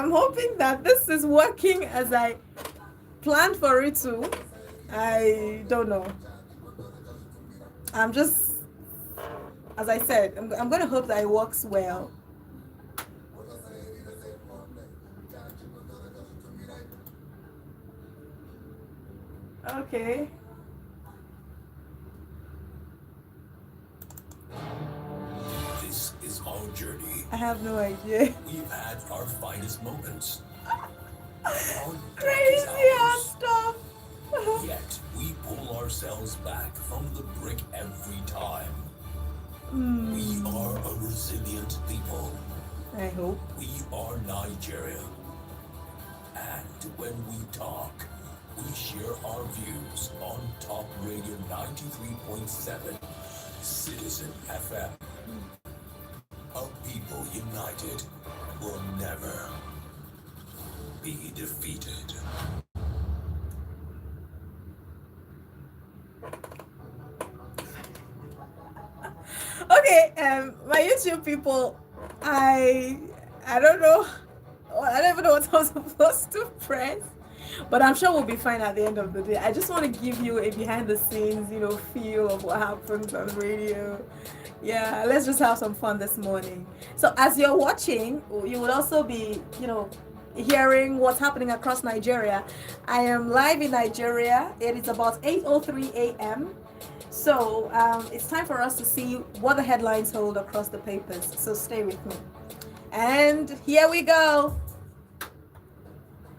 I'm hoping that this is working as I planned for it to. I don't know. I'm just, as I said, I'm going to hope that it works well. Okay. This is our journey. I have no idea. We've had our finest moments. Our darkest Crazy ass hours. stuff. Yet we pull ourselves back from the brick every time. We are a resilient people. I hope. We are Nigeria. And when we talk, we share our views on Top Radio 93.7 Citizen FM. A people united will never be defeated. Okay, my YouTube people, I don't know. I don't even know what I'm supposed to press, but I'm sure we'll be fine at the end of the day. I just want to give you a behind the scenes, feel of what happens on radio. Yeah, let's just have some fun this morning. So as you're watching, you will also be, hearing what's happening across Nigeria. I am live in Nigeria. It is about 8:03 a.m. So it's time for us to see what the headlines hold across the papers. So stay with me. And here we go.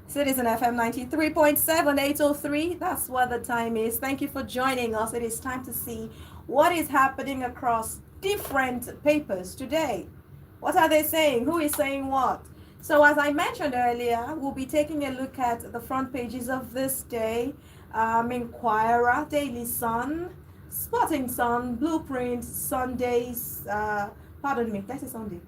Citizen FM 93.7, 8:03. That's what the time is. Thank you for joining us. It is time to see what is happening across different papers today. What are they saying? Who is saying what? So as I mentioned earlier, we'll be taking a look at the front pages of this day. Inquirer, Daily Sun, Sporting Sun, Blueprint, Sundays, pardon me, that is Sunday.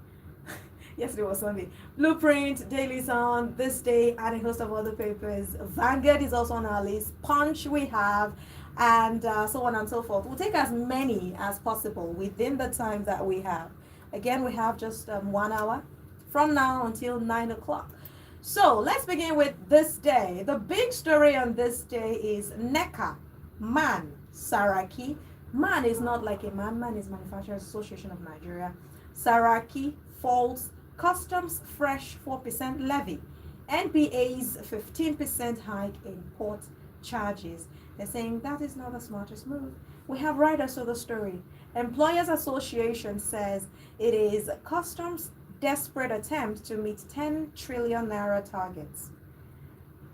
Yesterday was Sunday. Blueprint, Daily Sun, This Day, and a host of other papers. Vanguard is also on our list. Punch we have, and so on and so forth. We'll take as many as possible within the time that we have. Again, we have just 1 hour from now until 9 o'clock. So let's begin with This Day. The big story on this day is NECA, MAN, Saraki. MAN is not like a man. MAN is Manufacturers Association of Nigeria. Saraki falls customs fresh 4% levy. NPA's 15% hike in port charges. They're saying that is not the smartest move. We have writers to the story. Employers Association says it is customs' desperate attempt to meet 10 trillion naira targets.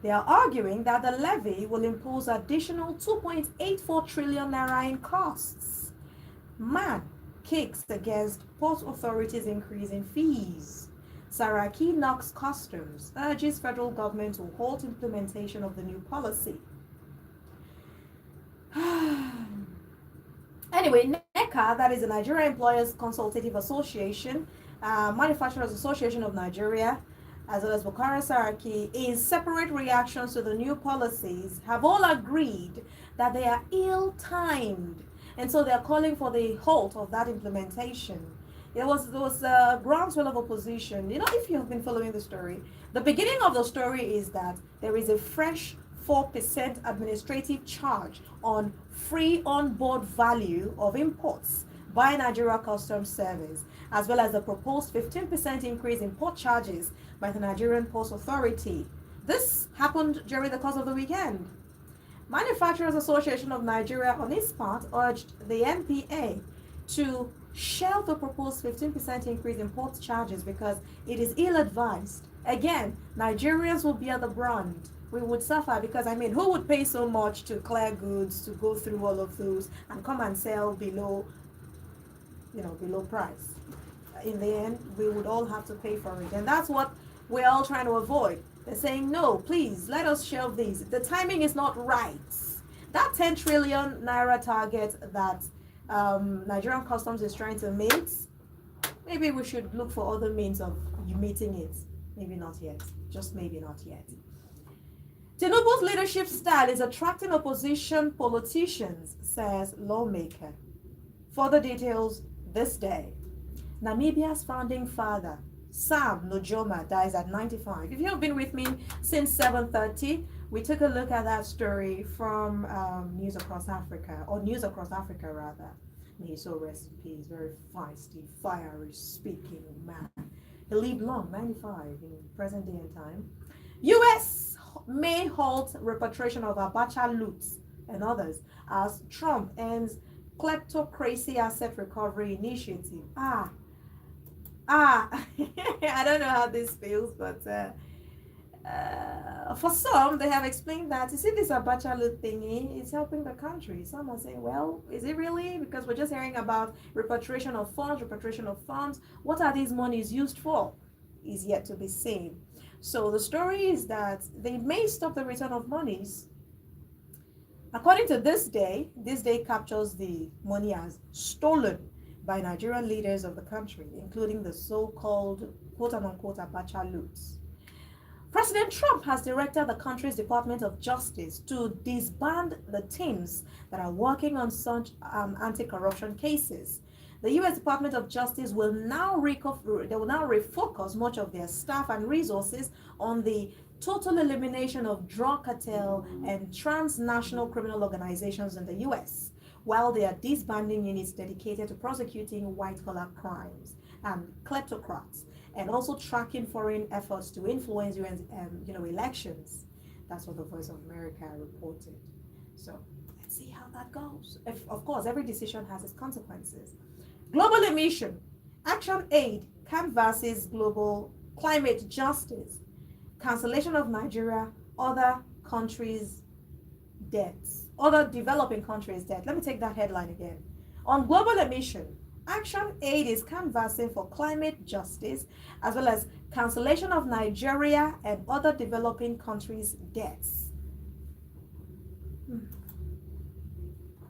They are arguing that the levy will impose additional 2.84 trillion naira in costs. MAN kicks against port authorities' increase in fees. Saraki knocks customs, urges federal government to halt implementation of the new policy. Anyway, NECA, that is the Nigeria Employers Consultative Association, Manufacturers Association of Nigeria, as well as Bukara Saraki, in separate reactions to the new policies, have all agreed that they are ill-timed, and so they are calling for the halt of that implementation. There was a groundswell of opposition. If you have been following the story, the beginning of the story is that there is a fresh 4% administrative charge on free on-board value of imports by Nigeria Customs Service, as well as the proposed 15% increase in port charges by the Nigerian Ports Authority. This happened during the course of the weekend. Manufacturers Association of Nigeria, on its part, urged the NPA to shelve the proposed 15% increase in port charges because it is ill-advised. Again, Nigerians will bear the brunt. We would suffer because, who would pay so much to clear goods, to go through all of those and come and sell below price? In the end, we would all have to pay for it. And that's what we're all trying to avoid. They're saying, no, please, let us shelve these. The timing is not right. That 10 trillion naira target that Nigerian Customs is trying to meet, maybe we should look for other means of meeting it. Maybe not yet. Just maybe not yet. Tinubu's leadership style is attracting opposition politicians, says lawmaker. Further details this day. Namibia's founding father, Sam Nujoma dies at 95. If you have been with me since 7:30, we took a look at that story from News Across Africa, or News Across Africa rather. May he so rest in peace. Very feisty, fiery speaking man. He lived long, 95 in present day and time. U.S. may halt repatriation of Abacha loot and others as Trump ends kleptocracy asset recovery initiative. I don't know how this feels, but for some, they have explained that, you see, this Abacha loot thingy is helping the country. Some are saying, well, is it really? Because we're just hearing about repatriation of funds, repatriation of funds. What are these monies used for? Is yet to be seen. So the story is that they may stop the return of monies. According to this day captures the money as stolen by Nigerian leaders of the country, including the so-called quote-unquote Abacha loots. President Trump has directed the country's Department of Justice to disband the teams that are working on such anti-corruption cases. The U.S. Department of Justice will now refocus much of their staff and resources on the total elimination of drug cartel and transnational criminal organizations in the U.S., while they are disbanding units dedicated to prosecuting white-collar crimes and kleptocrats, and also tracking foreign efforts to influence UN, elections. That's what the Voice of America reported. So let's see how that goes. Of course, every decision has its consequences. Global emission, Action Aid canvasses global climate justice, cancellation of Nigeria, other countries' debts, other developing countries' debt. Let me take that headline again. On global emission, Action Aid is canvassing for climate justice, as well as cancellation of Nigeria and other developing countries' debts.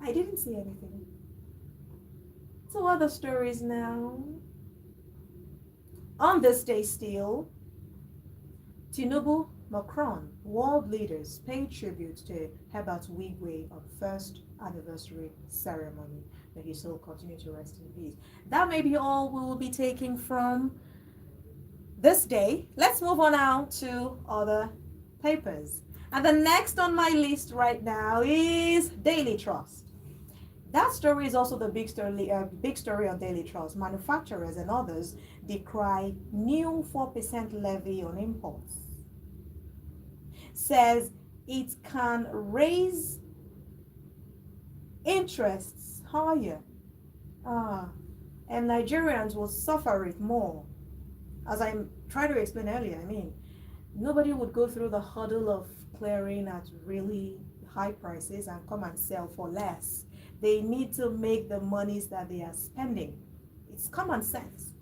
I didn't see anything. So other stories now. On this day still, Tinubu, Macron, world leaders pay tribute to Herbert Wigwe on first anniversary ceremony. May his soul continue to rest in peace. That may be all we will be taking from this day. Let's move on now to other papers. And the next on my list right now is Daily Trust. That story is also the big story on Daily Trust. Manufacturers and others decry new 4% levy on imports. Says it can raise interests higher. And Nigerians will suffer it more. As I tried to explain earlier, nobody would go through the hurdle of clearing at really high prices and come and sell for less. They need to make the monies that they are spending. It's common sense.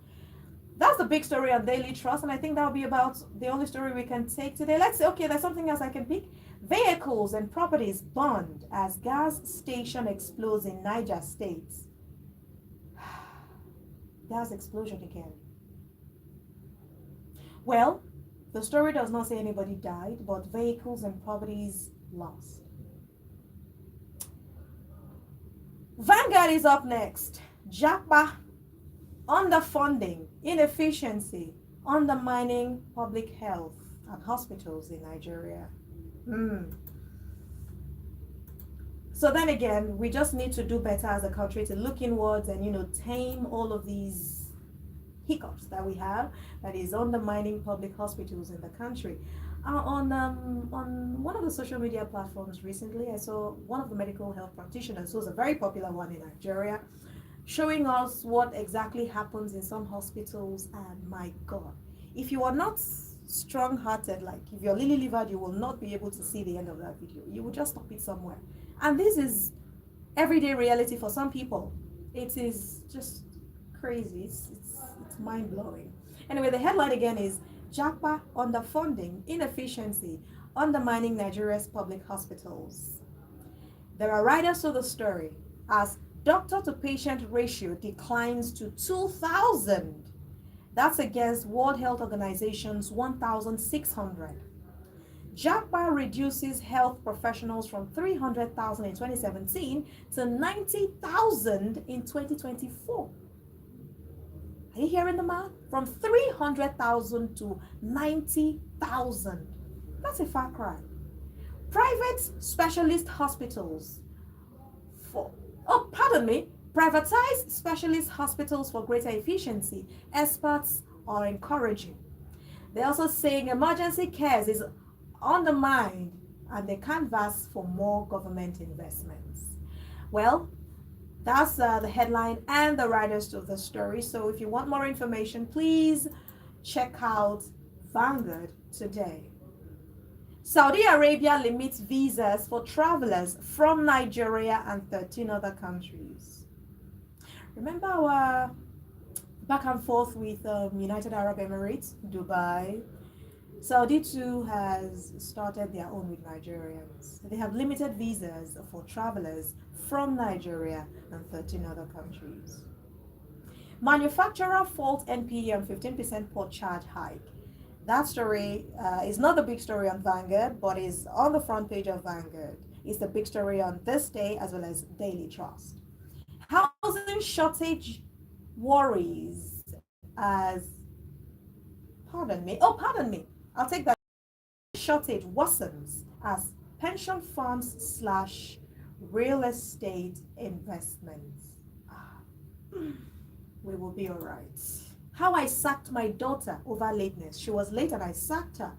That's the big story on Daily Trust, and I think that'll be about the only story we can take today. Let's say, okay, there's something else I can pick. Vehicles and properties burned as gas station explodes in Niger State. Gas explosion again. Well, the story does not say anybody died, but vehicles and properties lost. Vanguard is up next. Japa, underfunding, inefficiency, undermining public health and hospitals in Nigeria. So then again, we just need to do better as a country to look inwards and, tame all of these hiccups that we have that is undermining public hospitals in the country. On one of the social media platforms recently, I saw one of the medical health practitioners, who's a very popular one in Nigeria, showing us what exactly happens in some hospitals. And my God, if you are not strong-hearted, like if you're lily-livered, you will not be able to see the end of that video. You will just stop it somewhere. And this is everyday reality for some people. It is just crazy. It's mind-blowing. Anyway, the headline again is JAPA underfunding, inefficiency, undermining Nigeria's public hospitals. There are writers to the story as doctor-to-patient ratio declines to 2,000. That's against World Health Organization's 1,600. JAPA reduces health professionals from 300,000 in 2017 to 90,000 in 2024. Are you hearing the math? From 300,000 to 90,000. That's a far cry. Private specialist hospitals for, oh, pardon me, privatized specialist hospitals for greater efficiency. Experts are encouraging. They're also saying emergency care is undermined and they canvass for more government investments. Well, that's the headline and the writers of the story. So if you want more information, please check out Vanguard today. Saudi Arabia limits visas for travelers from Nigeria and 13 other countries. Remember our back and forth with United Arab Emirates, Dubai? Saudi too has started their own with Nigerians. They have limited visas for travelers from Nigeria and 13 other countries. Manufacturer faults NPE on 15% port charge hike. That story is not the big story on Vanguard, but is on the front page of Vanguard. It's the big story on This Day as well as Daily Trust. Housing shortage worries as, pardon me, I'll take that. Shortage worsens as pension funds slash real estate investments. We will be all right. How I sacked my daughter over lateness. She was late and I sacked her.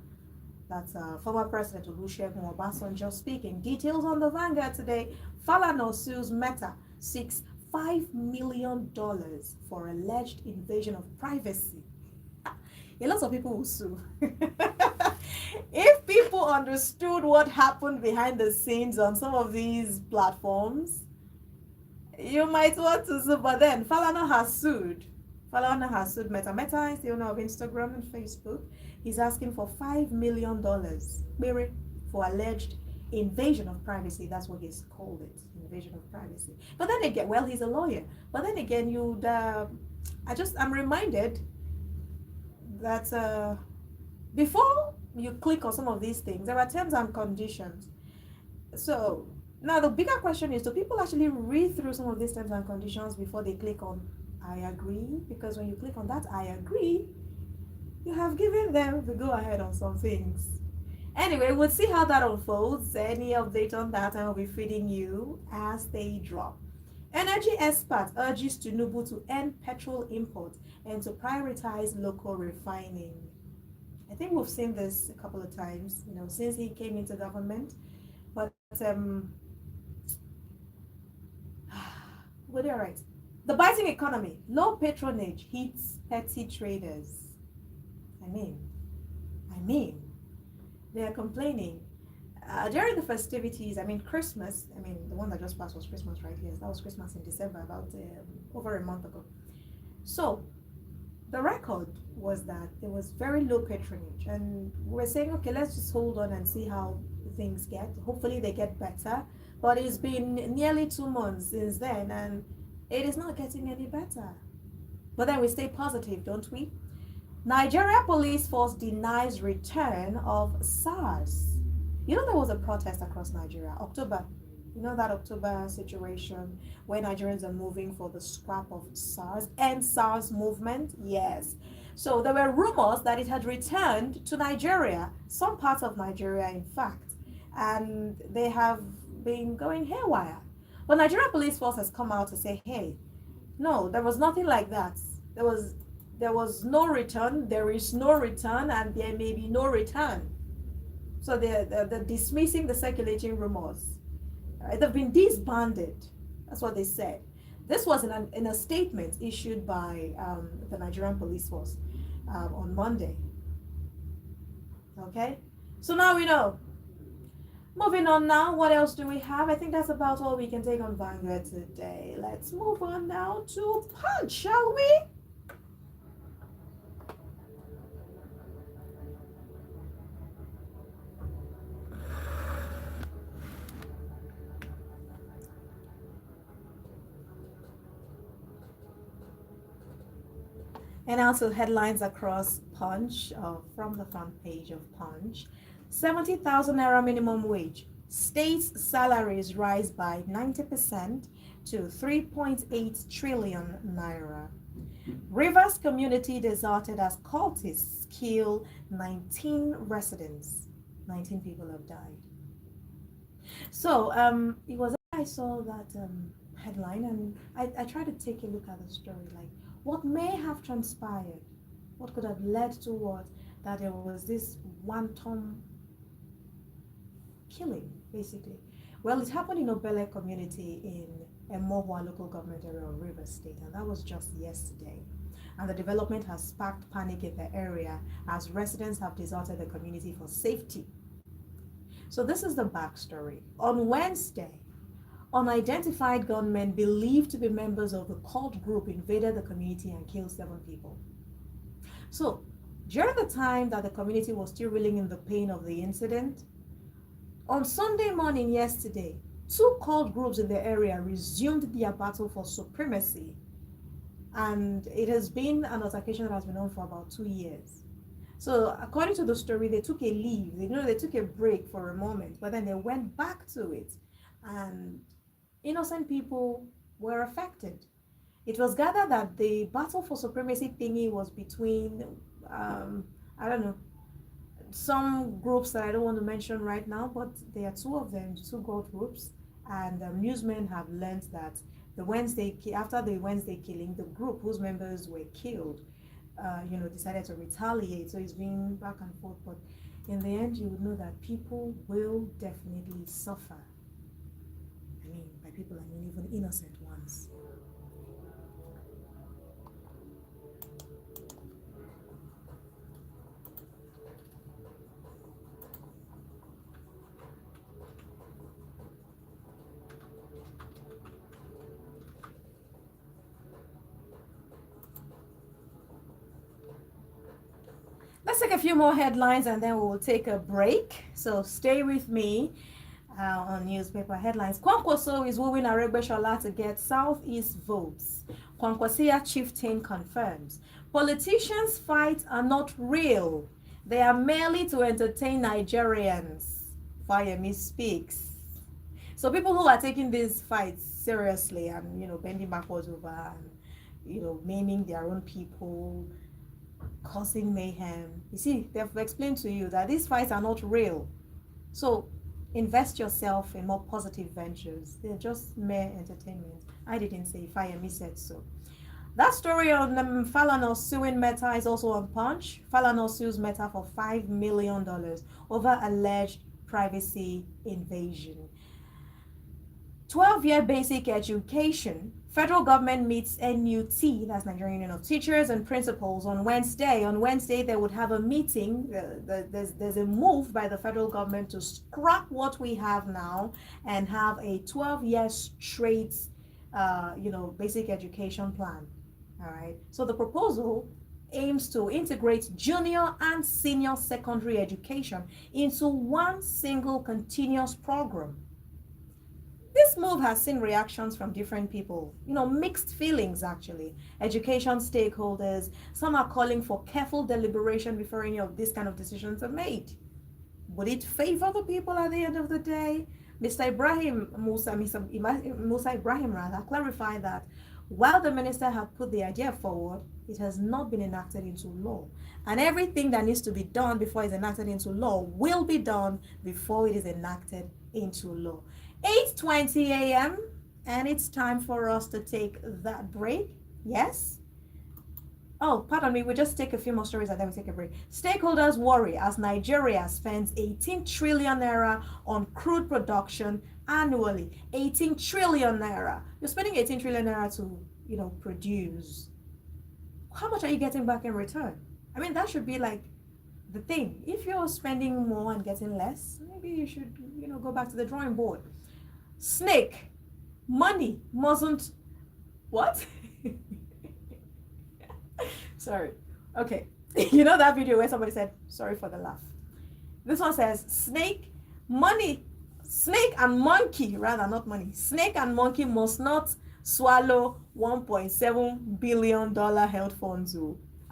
That's former President Olusegun Obasanjo speaking. Details on the Vanguard today. Falana sues Meta, seeks $5 million for alleged invasion of privacy. A lot of people will sue. If people understood what happened behind the scenes on some of these platforms, you might want to sue. But then Falana has sued. Falana has sued Meta. Meta is the owner of Instagram and Facebook. He's asking for $5 million for alleged invasion of privacy. That's what he's called it, invasion of privacy. But then again, well, he's a lawyer. But then again, I'm reminded that before you click on some of these things, there are terms and conditions. So now the bigger question is, do people actually read through some of these terms and conditions before they click on I agree? Because when you click on that I agree, you have given them the go ahead on some things. Anyway, we'll see how that unfolds. Any update on that, I will be feeding you as they drop. Energy expert urges Tinubu to end petrol import and to prioritize local refining. I think we've seen this a couple of times, since he came into government. But we're all right. The biting economy, low patronage hits petty traders. I mean, they are complaining. During the festivities, Christmas, the one that just passed was Christmas, right? Yes, that was Christmas in December, about over a month ago. So the record was that there was very low patronage, and we're saying, okay, let's just hold on and see how things get. Hopefully they get better, but it's been nearly 2 months since then, and it is not getting any better. But then we stay positive, don't we? Nigeria police force denies return of SARS. There was a protest across Nigeria, October. That October situation where Nigerians are moving for the scrap of SARS and SARS movement? Yes. So there were rumors that it had returned to Nigeria, some parts of Nigeria, in fact, and they have been going haywire. But Nigeria police force has come out to say, hey, no, there was nothing like that. There was no return, there is no return, and there may be no return. So they're dismissing the circulating rumors. They've been disbanded. That's what they said. This was in a statement issued by the Nigerian police force on Monday. Okay? So now we know. Moving on now, what else do we have? I think that's about all we can take on Vanguard today. Let's move on now to Punch, shall we? And also headlines across Punch, from the front page of Punch. 70,000 naira minimum wage. States' salaries rise by 90% to 3.8 trillion naira. Rivers community deserted as cultists kill 19 residents. 19 people have died. So it was I saw that headline, and I tried to take a look at the story, like what may have transpired, what could have led to what, that there was this wanton killing, basically. Well, it happened in Obele community in Emohua local government area of Rivers State, and that was just yesterday. And the development has sparked panic in the area as residents have deserted the community for safety. So this is the backstory. On Wednesday, unidentified gunmen believed to be members of the cult group invaded the community and killed 7 people. So during the time that the community was still reeling in the pain of the incident, on Sunday morning yesterday, 2 cult groups in the area resumed their battle for supremacy. And it has been an altercation that has been on for about 2 years. So according to the story, they took a leave. They took a break for a moment, but then they went back to it. And innocent people were affected. It was gathered that the battle for supremacy thingy was between, I don't know, some groups that I don't want to mention right now, but there are 2 of them, 2 god groups. And newsmen have learned that after the Wednesday killing, the group whose members were killed decided to retaliate. So it's been back and forth, but in the end, you would know that people will definitely suffer. I mean, by people, I mean even innocent ones. Let's take a few more headlines and then we'll take a break. So stay with me on newspaper headlines. Kwankwaso is wooing Aregbesola to get Southeast votes. Kwankwasia chieftain confirms. Politicians' fights are not real. They are merely to entertain Nigerians. Fayemi speaks. So people who are taking these fights seriously and, bending backwards over and, maiming their own people, causing mayhem. You see, they've explained to you that these fights are not real. So invest yourself in more positive ventures. They're just mere entertainment. I didn't say, Fayemi said so. That story on Falana suing Meta is also on Punch. Falana sues Meta for $5 million over alleged privacy invasion. 12-year basic education. Federal government meets NUT, that's Nigerian Union of Teachers and Principals, on Wednesday. On Wednesday, they would have a meeting. There's a move by the federal government to scrap what we have now and have a 12-year straight, basic education plan. All right. So the proposal aims to integrate junior and senior secondary education into one single continuous program. This move has seen reactions from different people, mixed feelings actually. Education stakeholders, some are calling for careful deliberation before any of these kind of decisions are made. Would it favor the people at the end of the day? Mr. Musa Ibrahim clarified that while the minister had put the idea forward, it has not been enacted into law. And everything that needs to be done before it's enacted into law will be done before it is enacted into law. 8:20 a.m. and it's time for us to take that break. Yes? Oh, pardon me, we'll just take a few more stories and then we take a break. Stakeholders worry as Nigeria spends 18 trillion naira on crude production annually. 18 trillion naira. You're spending 18 trillion naira to, produce. How much are you getting back in return? I mean, that should be like the thing. If you're spending more and getting less, maybe you should, go back to the drawing board. Snake, money mustn't, what? Sorry. Okay. That video where somebody said, sorry for the laugh. This one says, snake and monkey, rather not money. Snake and monkey must not swallow $1.7 billion health funds.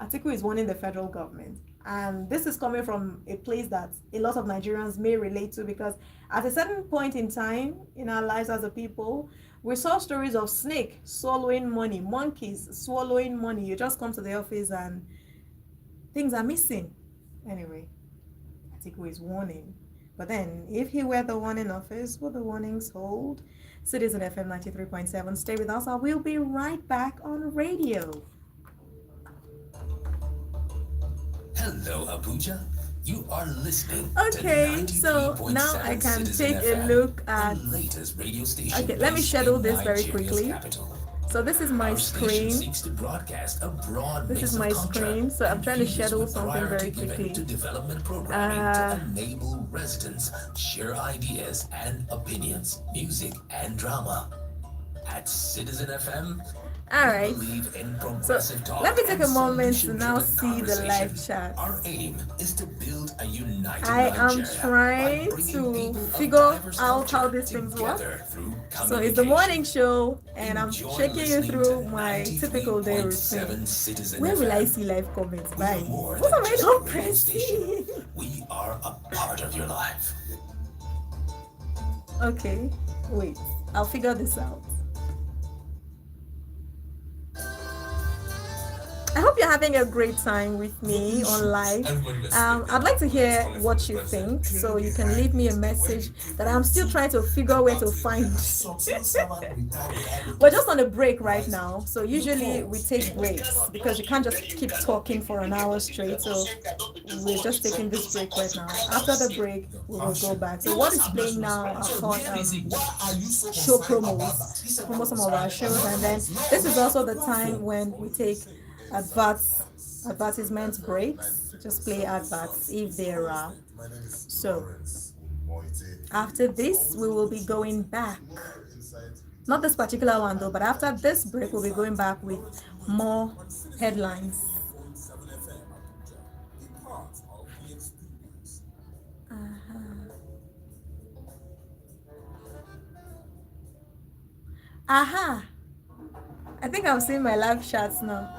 Atiku is warning the federal government. And this is coming from a place that a lot of Nigerians may relate to, because at a certain point in time in our lives as a people, we saw stories of snake swallowing money, monkeys swallowing money. You just come to the office and things are missing. Anyway, Atiku is warning. But then, if he were the one in office, will the warnings hold? Citizen FM 93.7. Stay with us. I will be right back on radio. Hello, Abuja. You are listening Okay, to so now I can take a look at the latest radio station. Okay, let me schedule this very Nigeria's quickly. capital. So this is my Our station screen. seeks to broadcast a broad This mix is my of culture screen. So I'm and trying to views schedule with something priority very given quickly. to development programming to enable residents share ideas and opinions, music and drama. At Citizen FM, All right. So let me take a moment to now see the live chat. Our aim is to build a united I am Nigeria trying by bringing to people of figure diverse out how culture these things work. together through So it's the morning communication. show, and I'm Enjoy taking you listening through to my typical day 93.7 routine. Citizen Where will I FM. see live comments? We are Bye. more What than am I just not a radio station. pressing? We are a part of your life. Okay, wait. I'll figure this out. I hope you're having a great time with me on live. I'd like to hear what you think, so you can leave me a message that I'm still trying to figure where to find. We're just on a break right now, so usually we take breaks because you can't just keep talking for an hour straight. So we're just taking this break right now. After the break, we will go back. So what is playing now are called show promos, promo some of our shows, and then this is also the time when we take advertisement breaks. Just play adverts if there are. So after this, we will be going back. Not this particular one though, but after this break, we'll be going back with more headlines. Aha! I think I'm seeing my live chats now.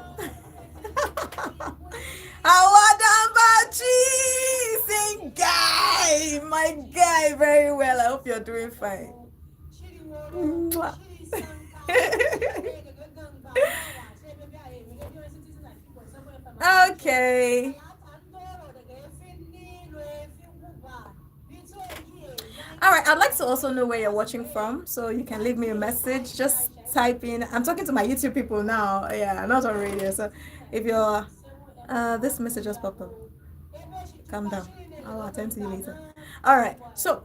Awadambachi! Saying guy! My guy, very well. I hope you're doing fine. Okay. All right, I'd like to also know where you're watching from, so you can leave me a message. Just type in. I'm talking to my YouTube people now. Yeah, not on radio. So if you're, this message just popped up. Calm down. I'll attend to you later. All right. So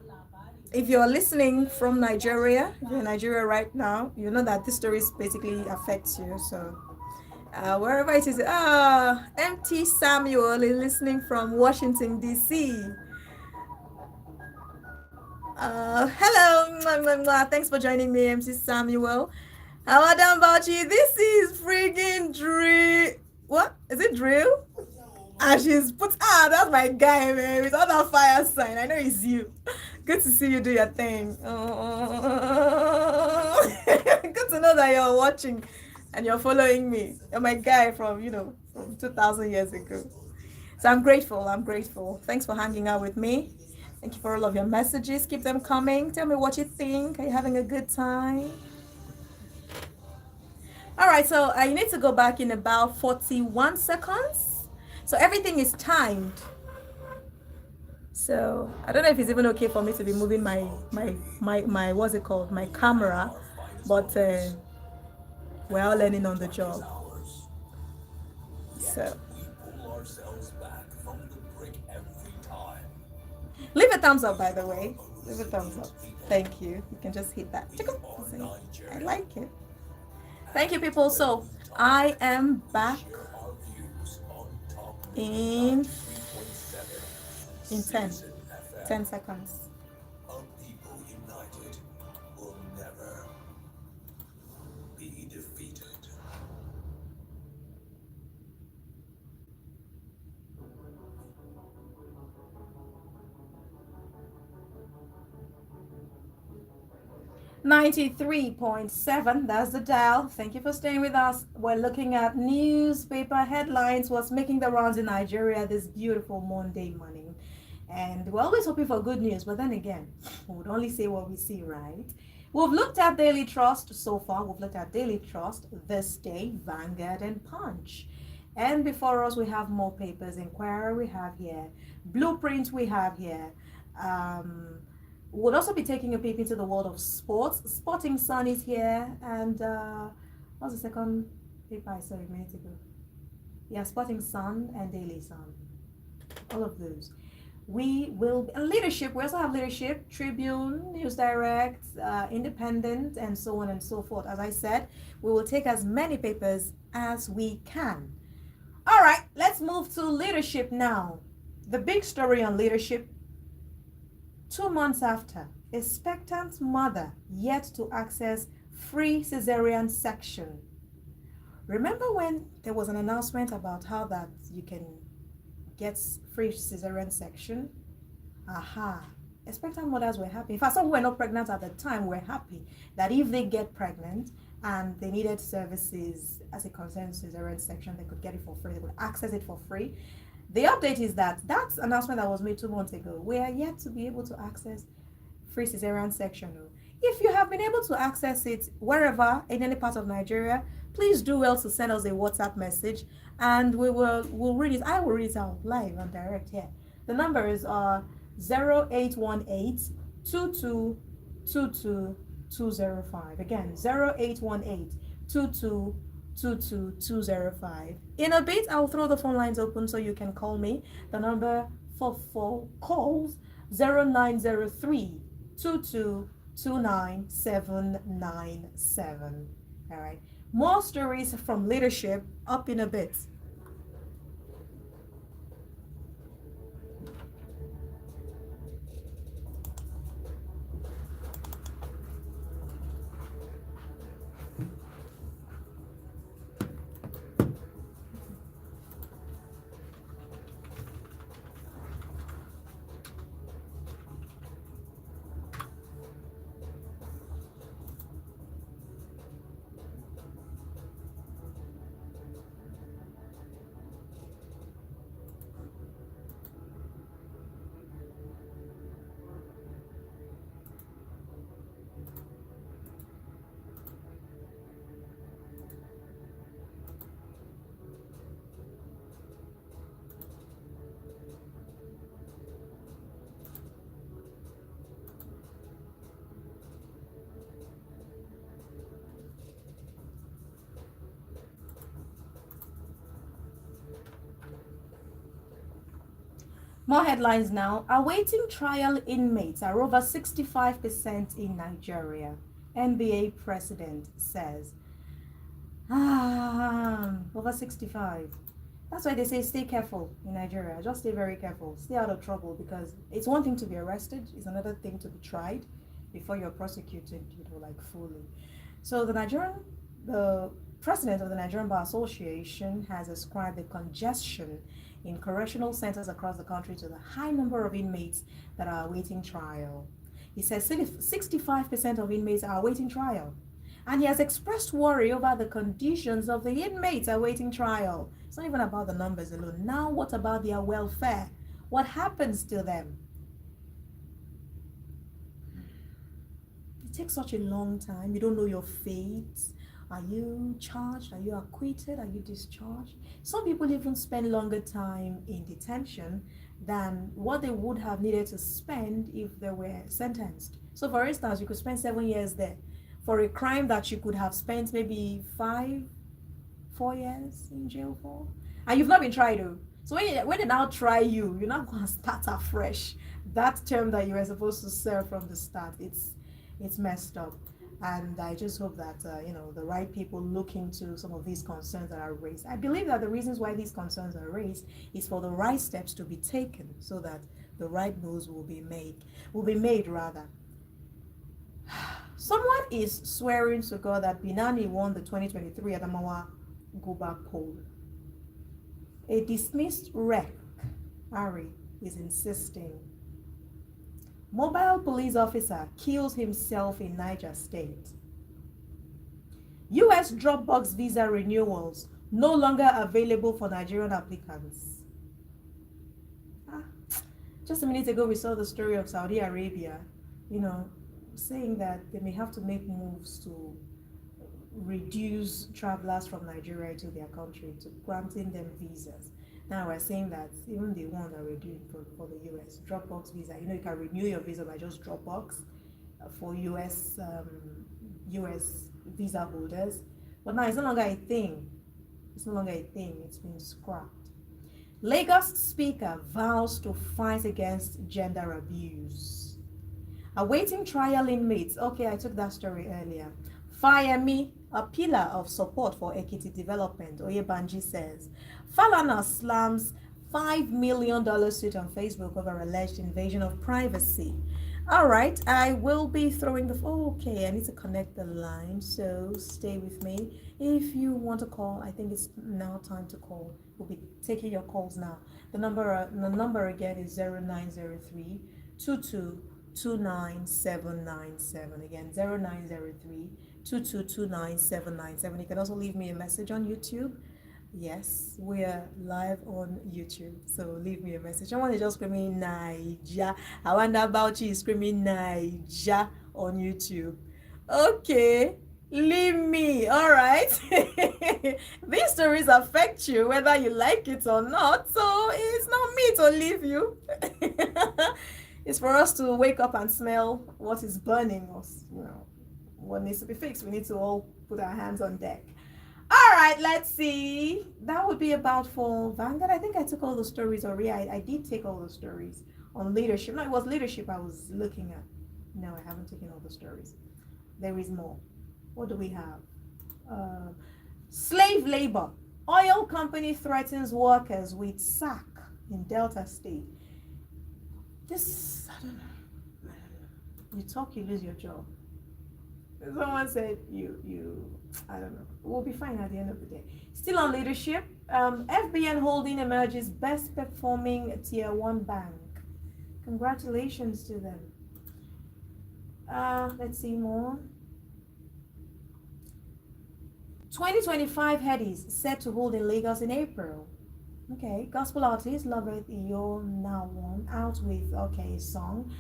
if you're listening from Nigeria, if you're in Nigeria right now, you know that this story basically affects you. So wherever it is, MT Samuel is listening from Washington D.C. Hello, thanks for joining me, MC Samuel. Madam Bauchi, this is friggin' drill. What is it, drill? And she's put that's my guy, man, with all that fire sign. I know it's you. Good to see you do your thing. Good to know that you're watching and you're following me. You're my guy from 2,000 years ago. So I'm grateful. Thanks for hanging out with me. Thank you for all of your messages. Keep them coming. Tell me what you think. Are you having a good time? All right, so I need to go back in about 41 seconds. So everything is timed. So I don't know if it's even okay for me to be moving my what's it called? My camera, but we're all learning on the job. So leave a thumbs up, by the way. Leave a thumbs up. Thank you. You can just hit that. I like it. Thank you, people. So I am back in 10 seconds. 93.7, that's the dial. Thank you for staying with us. We're looking at newspaper headlines, what's making the rounds in Nigeria this beautiful Monday morning. And we're always hoping for good news, but then again, we would only say what we see, right? We've looked at Daily Trust so far. We've looked at Daily Trust, This Day, Vanguard, and Punch. And before us, we have more papers. Inquirer, we have here. Blueprint, we have here. We'll also be taking a peep into the world of sports. Sporting Sun is here. And what's the second paper I saw a minute ago? Yeah, Sporting Sun and Daily Sun. All of those. We will leadership. We also have leadership, Tribune, News Direct, Independent, and so on and so forth. As I said, we will take as many papers as we can. All right, let's move to leadership now. The big story on leadership: 2 months after, expectant mother yet to access free cesarean section. Remember when there was an announcement about how that you can gets free cesarean section? Aha. Expectant mothers were happy. In fact, some who were not pregnant at the time were happy that if they get pregnant and they needed services as it concerns cesarean section, they could get it for free. They could access it for free. The update is that announcement that was made 2 months ago, we are yet to be able to access free cesarean section. If you have been able to access it wherever in any part of Nigeria, please do well to send us a WhatsApp message, and we'll read it. I will read it out live and direct here. The number is 0818 2222205. Again, 0818 2222205. In a bit, I'll throw the phone lines open so you can call me. The number for calls 0903 2229797. All right. More stories from leadership up in a bit. More headlines now. Awaiting trial inmates are over 65% in Nigeria. NBA president says. Over 65. That's why they say stay careful in Nigeria. Just stay very careful. Stay out of trouble, because it's one thing to be arrested, it's another thing to be tried before you're prosecuted, like fully. So the president of the Nigerian Bar Association has ascribed the congestion in correctional centers across the country to the high number of inmates that are awaiting trial. He says 65% of inmates are awaiting trial. And he has expressed worry over the conditions of the inmates awaiting trial. It's not even about the numbers alone. Now, what about their welfare? What happens to them? It takes such a long time. You don't know your fate. Are you charged? Are you acquitted? Are you discharged? Some people even spend longer time in detention than what they would have needed to spend if they were sentenced. So for instance, you could spend 7 years there for a crime that you could have spent maybe 4 years in jail for. And you've not been tried though. So when they now try you, you're not going to start afresh. That term that you were supposed to serve from the start, it's messed up. And I just hope that, the right people look into some of these concerns that are raised. I believe that the reasons why these concerns are raised is for the right steps to be taken so that the right moves will be made. Someone is swearing to God that Binani won the 2023 Adamawa Guba poll. A dismissed rep, Ari, is insisting. Mobile police officer kills himself in Niger State. US Dropbox visa renewals no longer available for Nigerian applicants. Ah, just a minute ago, we saw the story of Saudi Arabia, you know, saying that they may have to make moves to reduce travelers from Nigeria to their country, to granting them visas. Now we're saying that even the one that we're doing for the US, Dropbox visa, you can renew your visa by just Dropbox for US visa holders. But now it's no longer a thing. It's no longer a thing. It's been scrapped. Lagos speaker vows to fight against gender abuse. Awaiting trial inmates. Okay, I took that story earlier. Fire me, a pillar of support for Ekiti development, Oyebanji says. Falana slams $5 million suit on Facebook over alleged invasion of privacy. All right, I will be throwing okay, I need to connect the line, so stay with me. If you want to call, I think it's now time to call. We'll be taking your calls now. The number again is 0903 2229797. Again, 0903 2229797. You can also leave me a message on YouTube. Yes, we are live on YouTube, so leave me a message. I want to just screaming Naija. I wonder about you screaming Naija on YouTube. Okay, leave me. All right. These stories affect you whether you like it or not, so it's not me to leave you. It's for us to wake up and smell what is burning us. What needs to be fixed. We need to all put our hands on deck. All right, let's see. That would be about for Vanguard. I think I took all the stories already. I did take all the stories on leadership. No, it was leadership I was looking at. No, I haven't taken all the stories. There is more. What do we have? Slave labor. Oil company threatens workers with sack in Delta State. This, I don't know. You talk, you lose your job. Someone said I don't know. We'll be fine at the end of the day. Still on leadership, FBN Holding emerges best performing tier 1 bank. Congratulations to them. Let's see more. 2025 Headies set to hold in Lagos in April. Okay, gospel artist Loveth Iyo Nawon out with song.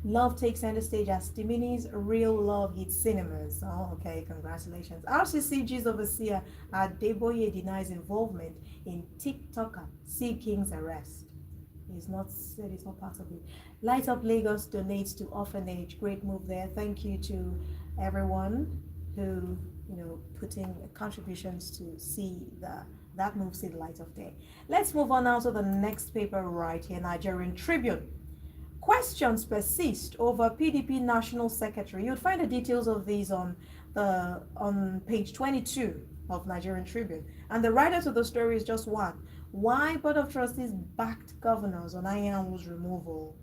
Love takes center stage as Timini's Real Love hits cinemas. Oh, okay, congratulations. RCCG's overseer Adeboye denies involvement in TikToker C. King's arrest. He's not part of it. Light Up Lagos donates to orphanage. Great move there. Thank you to everyone who put in contributions to see that move see the light of day. Let's move on now to the next paper right here, Nigerian Tribune. Questions persist over PDP National Secretary. You'll find the details of these on page 22 of Nigerian Tribune. And the writer to the story is just one. Why Board of Trustees backed governors on Anyanwu's removal.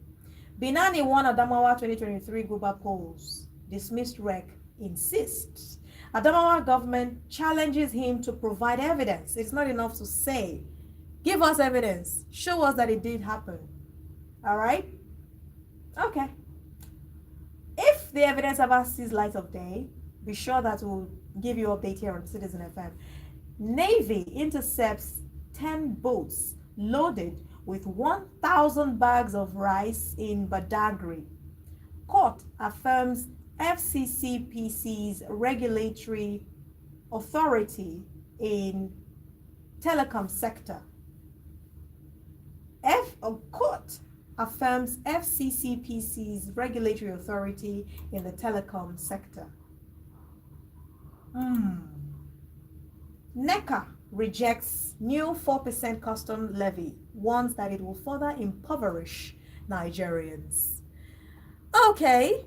Binani won Adamawa 2023 Guba polls. Dismissed rec insists. Adamawa government challenges him to provide evidence. It's not enough to say. Give us evidence. Show us that it did happen. All right? Okay. If the evidence ever sees light of day, be sure that we'll give you update here on Citizen FM. Navy intercepts 10 boats loaded with 1,000 bags of rice in Badagry. Court affirms FCCPC's regulatory authority in telecom sector. Court affirms FCCPC's regulatory authority in the telecom sector. NECA rejects new 4% custom levy, warns that it will further impoverish Nigerians. Okay,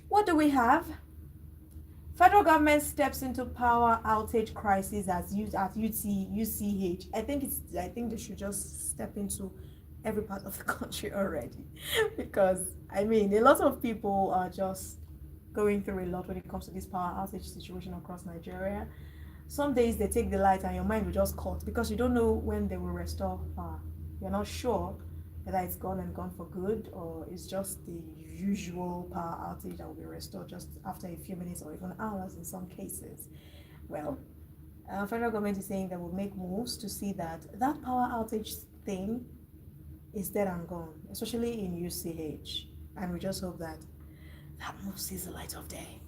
what do we have? Federal government steps into power outage crisis at UCH. I think they should just step into every part of the country already, because a lot of people are just going through a lot when it comes to this power outage situation across Nigeria. Some days they take the light and your mind will just cut because you don't know when they will restore power. You're not sure whether it's gone and gone for good or it's just the usual power outage that will be restored just after a few minutes or even hours in some cases. Well, federal government is saying they will make moves to see that that power outage thing is dead and gone, especially in UCH. And we just hope that that move sees the light of day.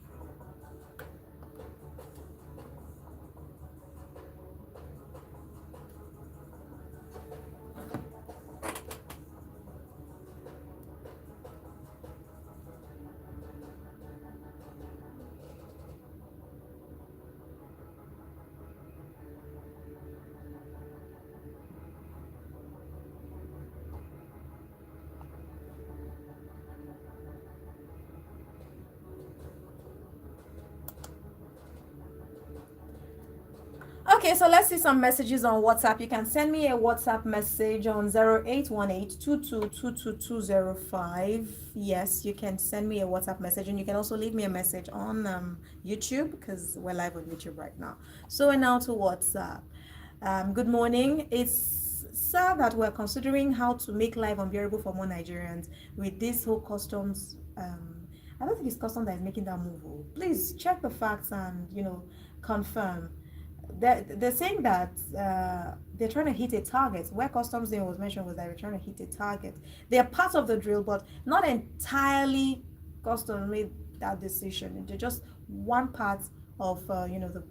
Okay, so let's see some messages on WhatsApp. You can send me a WhatsApp message on 0818-222205. Yes, you can send me a WhatsApp message, and you can also leave me a message on YouTube because we're live on YouTube right now. So we're now to WhatsApp. Good morning. It's sad that we're considering how to make life unbearable for more Nigerians with this whole customs. I don't think it's custom that is making that move. Please check the facts and confirm. They're saying that they're trying to hit a target. Where customs name was mentioned was that they're trying to hit a target. They are part of the drill, but not entirely custom made that decision. They're just one part of the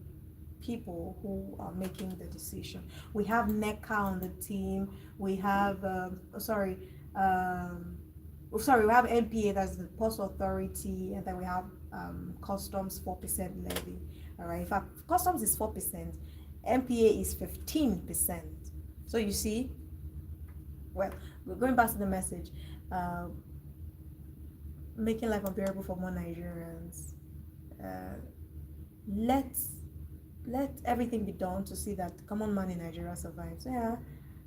people who are making the decision. We have NECA on the team. We have we have NPA, that's the Post Authority, and then we have customs 4% levy. All right. In fact, customs is 4%, NPA is 15%. So you see, well, going back to the message, making life unbearable for more Nigerians. Let everything be done to see that common man in Nigeria survives. Yeah,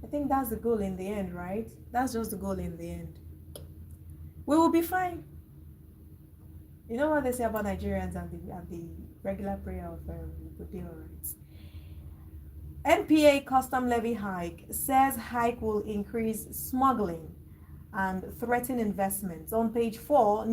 I think that's the goal in the end, right? That's just the goal in the end. We will be fine. You know what they say about Nigerians and the regular prayer of would be alright. NPA custom levy hike says hike will increase smuggling and threaten investments. On page 4,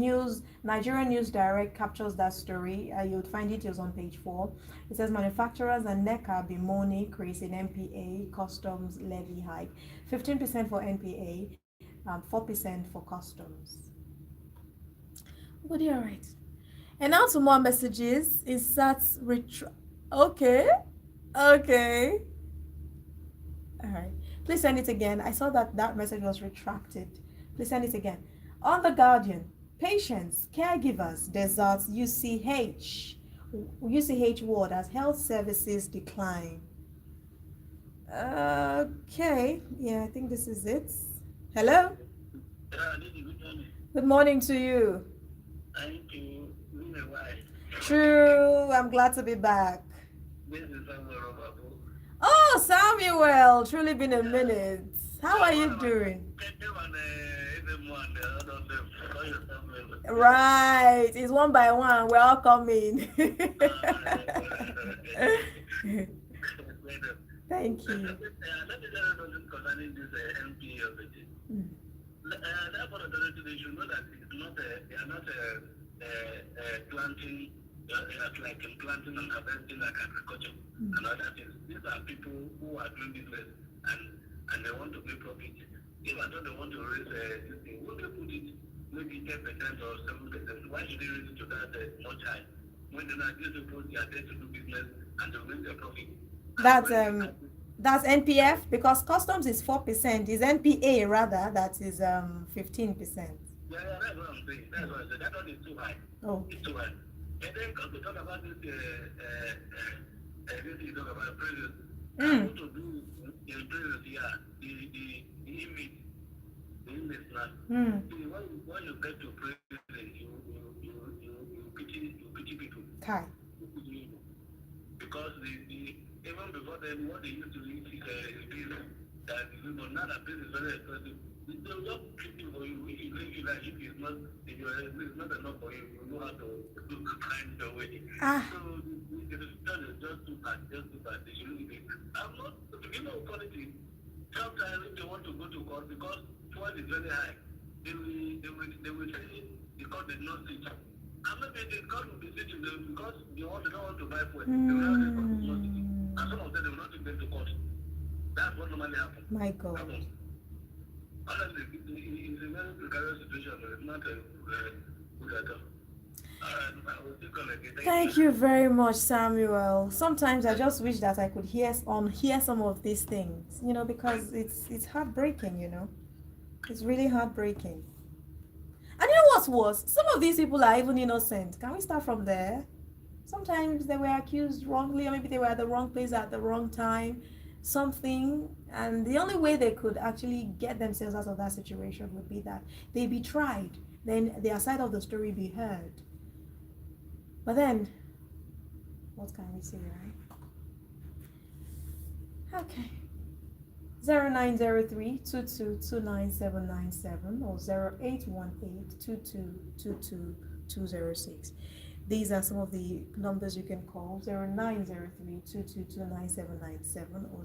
Nigerian News Direct captures that story. You'll find details on page 4. It says manufacturers and NECA bemoan increase in NPA customs levy hike. 15% for NPA, 4% for customs. But you're right. And now to more messages. Inserts Okay. All right. Please send it again. I saw that message was retracted. Please send it again. On the Guardian, patients, caregivers, deserts UCH ward as health services decline. Okay. Yeah, I think this is it. Hello. Good morning to you. Thank you. True. I'm glad to be back. This is Samuel. Oh, Samuel. Truly been a minute. How are you doing? Right. It's one by one. We're all coming. Thank you. Let me tell you something concerning this NPA of it. That part of the they should know that it's not they are not planting like planting and harvesting like agriculture and other things. These are people who are doing business and they want to make profit. If I don't they want to raise this thing, would they put it maybe 10% or 7%? Why should they raise it to that much high? When they're not just supposed they are there to do business and to make their profit. That's NPF because customs is 4%. Is NPA rather that is 15%. Yeah, that's what I'm saying. That's what I said. That one is too high. Oh. It's too high. And then come to talk about this you talk about prisons. I want to do in prisons, yeah, the inmates now. See, when you get to prison, you pity people. Okay. Because even before then, what they used to do is that now that prison is very expensive. They will just treat you for you. If you think that if it's not enough for you, you know how to find the way. So the decision is just too bad. They shouldn't be. I'm not, funny thing. sometimes if they want to go to court because fuel is very high, they will say the court did not sit. And maybe the court will be sitting there because they don't want to buy fuel. They will have the court will not sit. And some of them they will not even to court. That's what normally happens. My God. Happens. Honestly, it's a very precarious situation. It's not a good at all. I will still call again. Thank you very much, Samuel. Sometimes I just wish that I could hear some of these things, because it's heartbreaking, It's really heartbreaking. And you know what's worse? Some of these people are even innocent. Can we start from there? Sometimes they were accused wrongly, or maybe they were at the wrong place at the wrong time, something, and the only way they could actually get themselves out of that situation would be that they be tried, then their side of the story be heard. But then, what can we say, right? Okay. 0903-2229-797 or 0818-2222-206. These are some of the numbers you can call: 0903-2229-797 or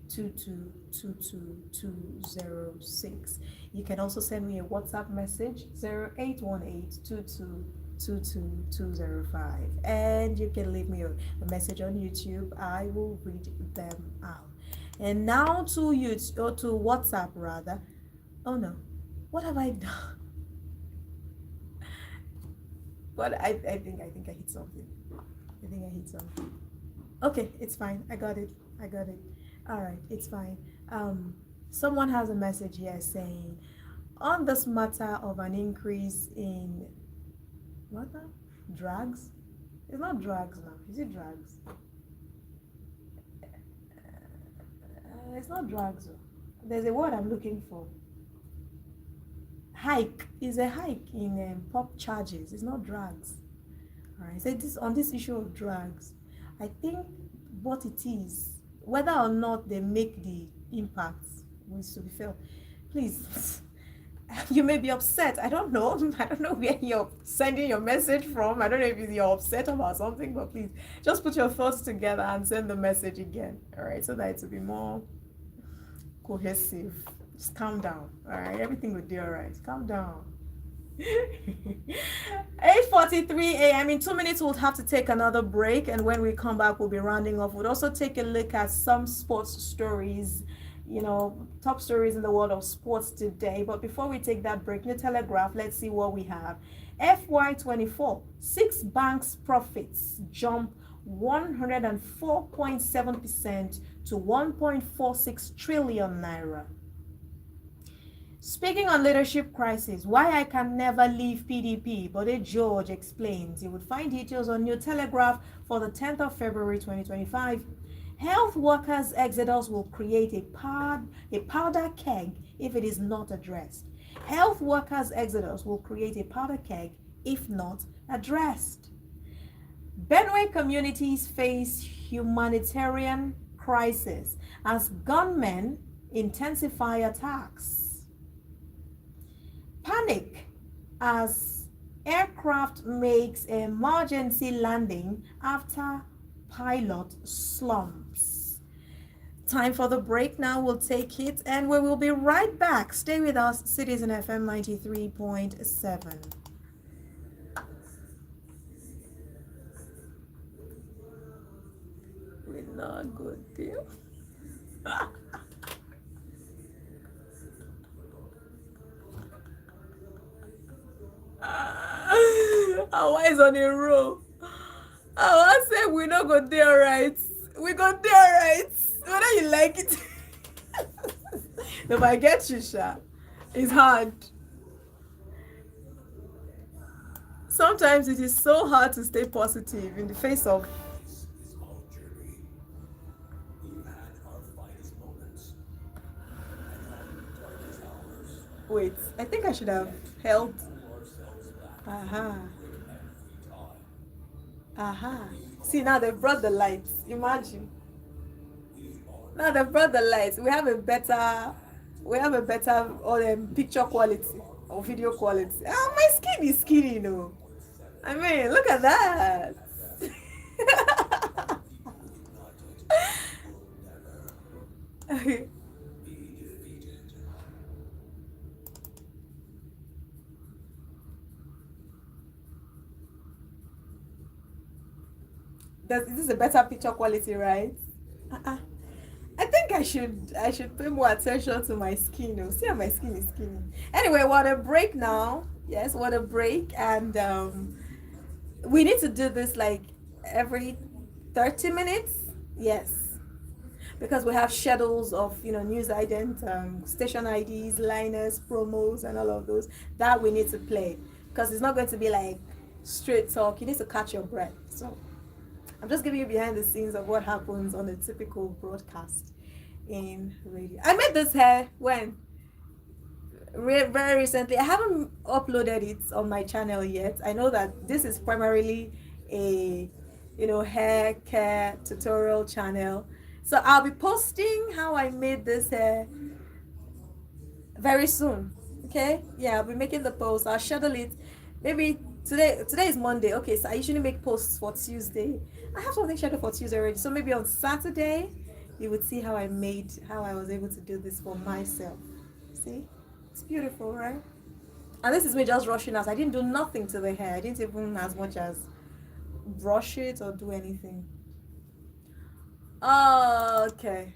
0818-2222-206. You can also send me a WhatsApp message: 0818-2222-205, and you can leave me a message on YouTube. I will read them out. And now to YouTube, or to WhatsApp rather. Oh no, what have I done? But I think I hit something. Okay, it's fine. I got it. All right, it's fine. Someone has a message here saying, on this matter of an increase in what now? Drugs? It's not drugs now. Is it drugs? It's not drugs. There's a word I'm looking for. Hike is a hike in pop charges. It's not drugs. All right. So on this issue of drugs, I think what it is, whether or not they make the impacts, needs to be felt. Please, you may be upset. I don't know. I don't know where you're sending your message from. I don't know if you're upset about something, but please just put your thoughts together and send the message again. All right, so that it will be more cohesive. Just calm down. All right, everything will be all right. Calm down. 8:43 a.m. In 2 minutes, we'll have to take another break, and when we come back, we'll be rounding off. We'll also take a look at some sports stories, top stories in the world of sports today. But before we take that break, New Telegraph, let's see what we have. FY24, 6 banks' profits jump 104.7% to 1.46 trillion naira. Speaking on leadership crisis, why I can never leave PDP, Bode George explains. You would find details on New Telegraph for the 10th of February 2025. Health workers' exodus will create a powder keg if it is not addressed. Health workers' exodus will create a powder keg if not addressed. Benue communities face humanitarian crisis as gunmen intensify attacks. Panic as aircraft makes emergency landing after pilot slumps. Time for the break now. We'll take it and we will be right back. Stay with us, Citizen FM 93.7. We're not good, deal. Our eyes on a roll. I say we not go there right. We go there right. Whether you like it. No, but I get you, Sha. It's hard. Sometimes it is so hard to stay positive in the face of. Wait, I think I should have held. See, now they've brought the lights. Imagine. Now they've brought the lights. We have a better picture quality or video quality. My skin is skinny, I mean, look at that. This is a better picture quality, right? Uh-uh. I think I should pay more attention to my skin. Oh, see how my skin is skinny. Anyway, what a break now. Yes, what a break. And we need to do this like every 30 minutes. Yes, because we have schedules of news ident, station IDs, liners, promos, and all of those that we need to play. Because it's not going to be like straight talk. You need to catch your breath. So I'm just giving you behind the scenes of what happens on a typical broadcast in radio. I made this hair when very recently. I haven't uploaded it on my channel yet. I know that this is primarily a hair care tutorial channel. So I'll be posting how I made this hair very soon. Okay? Yeah, I'll be making the post. I'll schedule it. Maybe today is Monday. Okay, so I usually make posts for Tuesday. I have something scheduled for Tuesday already. So maybe on Saturday you would see how I was able to do this for myself. See? It's beautiful, right? And this is me just rushing out. I didn't do nothing to the hair. I didn't even as much as brush it or do anything. Okay.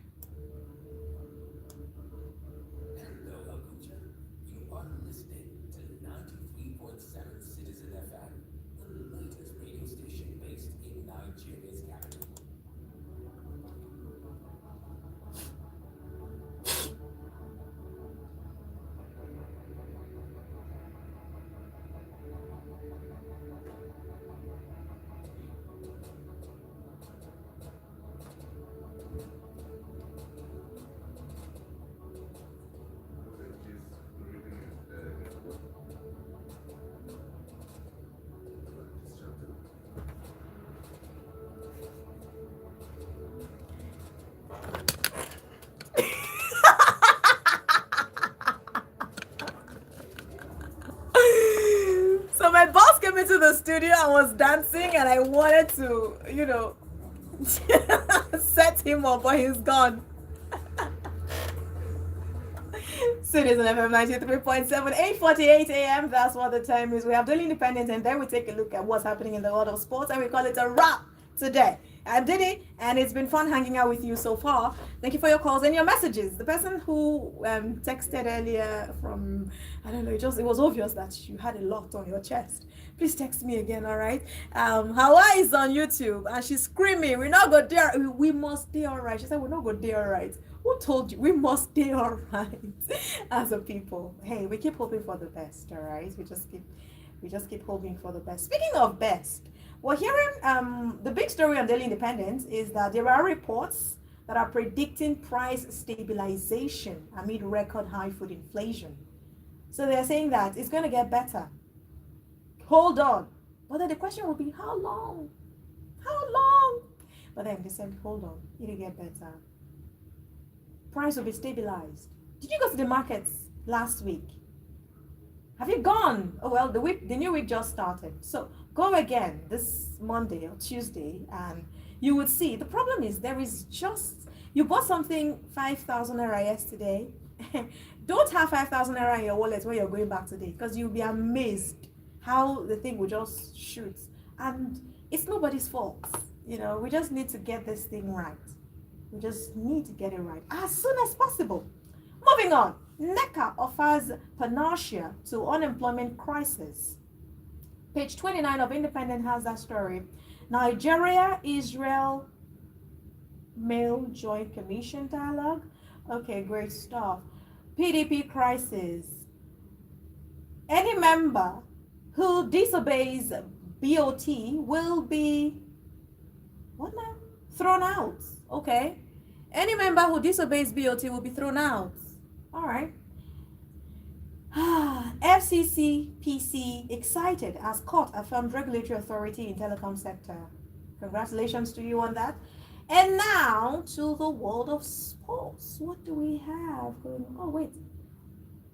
You are listening to 93.7 Citizen FM, the latest radio station based in Nigeria's capital. So my boss came into the studio and was dancing, and I wanted to, set him up, but he's gone. Citizen FM 93.7, 8:48 a.m. That's what the time is. We have Daily Independent, and then we take a look at what's happening in the world of sports, and we call it a wrap today. I did it, and it's been fun hanging out with you so far. Thank you for your calls and your messages. The person who texted earlier from, I don't know, it was obvious that you had a lot on your chest. Please text me again, all right? Hawa is on YouTube, and she's screaming, "We're not go there. We must stay all right." She said, "We're not go there, all right." Who told you? We must stay all right as a people. Hey, we keep hoping for the best, all right? We just keep hoping for the best. Speaking of best, we're hearing the big story on Daily Independent is that there are reports that are predicting price stabilization amid record high food inflation. So they're saying that it's going to get better. Hold on. But then the question will be, how long? How long? But then they said, hold on, it'll get better. Price will be stabilized. Did you go to the markets last week? Have you gone? Oh well, the new week just started. So go again this Monday or Tuesday, and you would see. The problem is you bought something 5,000 naira yesterday. Don't have 5,000 naira in your wallet when you're going back today, because you'll be amazed how the thing will just shoot. And it's nobody's fault. We just need to get this thing right. We just need to get it right as soon as possible. Moving on. NECA offers panacea to unemployment crisis. Page 29 of Independent has that story. Nigeria, Israel, Male Joint Commission dialogue. Okay, great stuff. PDP crisis. Any member who disobeys BOT will be thrown out. Okay. Any member who disobeys BOT will be thrown out. All right. FCC PC excited as court affirmed regulatory authority in telecom sector. Congratulations to you on that. And now to the world of sports. What do we have going on? Oh wait,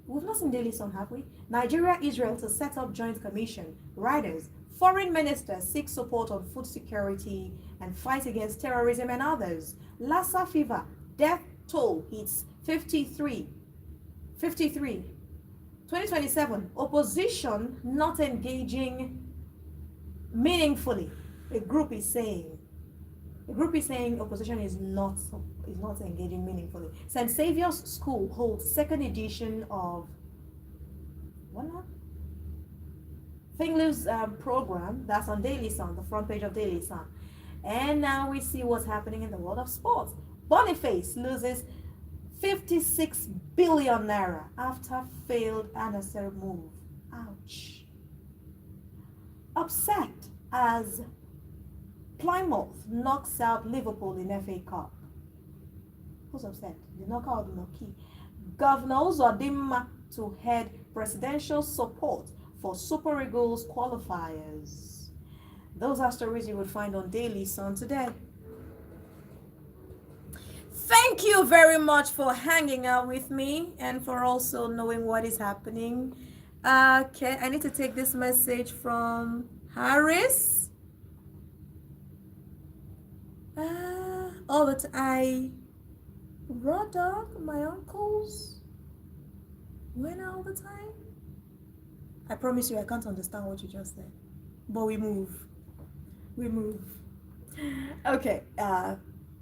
we've not seen Daily Sun, have we? Nigeria, Israel to set up joint commission. Riders, foreign minister seeks support on food security and fight against terrorism and others. Lassa fever, death toll hits 53. 53. 2027, opposition not engaging meaningfully. A group is saying. The group is saying opposition is not engaging meaningfully. St. Saviour's School holds second edition of what now? Thinglew's program that's on Daily Sun, the front page of Daily Sun. And now we see what's happening in the world of sports. Boniface loses 56 billion naira after failed unnecessary move. Ouch. Upset as Plymouth knocks out Liverpool in FA Cup. Who's upset? The knockout Noki. Governor Uzodimma to head presidential support for Super Eagles qualifiers. Those are stories you would find on Daily Sun today. Thank you very much for hanging out with me and for also knowing what is happening. Okay, I need to take this message from Harris. All the time. Raw dog, my uncles. When all the time? I promise you I can't understand what you just said. But we move. We move. Okay,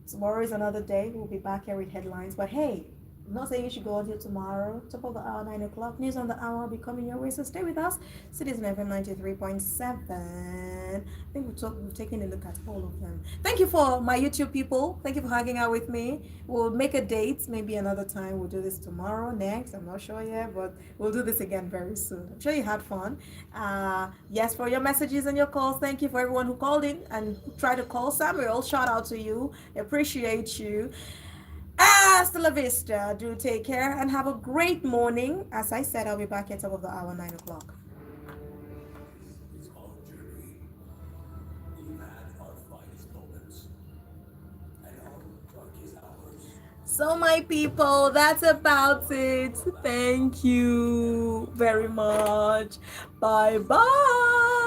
tomorrow is another day. We'll be back here with headlines. But hey, I'm not saying you should go until tomorrow. Top of the hour, 9 o'clock. News on the hour will be coming your way. So stay with us. Citizen FM 93.7. I think we've taken a look at all of them. Thank you for my YouTube people. Thank you for hanging out with me. We'll make a date. Maybe another time. We'll do this tomorrow, next. I'm not sure yet. But we'll do this again very soon. I'm sure you had fun. Yes, for your messages and your calls. Thank you for everyone who called in and who tried to call. Samuel, shout out to you. Appreciate you. Hasta la vista. Do take care and have a great morning. As I said, I'll be back at top of the hour, 9 o'clock. It's our journey. We've had our finest moments and our darkest hours. So my people, that's about it. Thank you very much. Bye bye.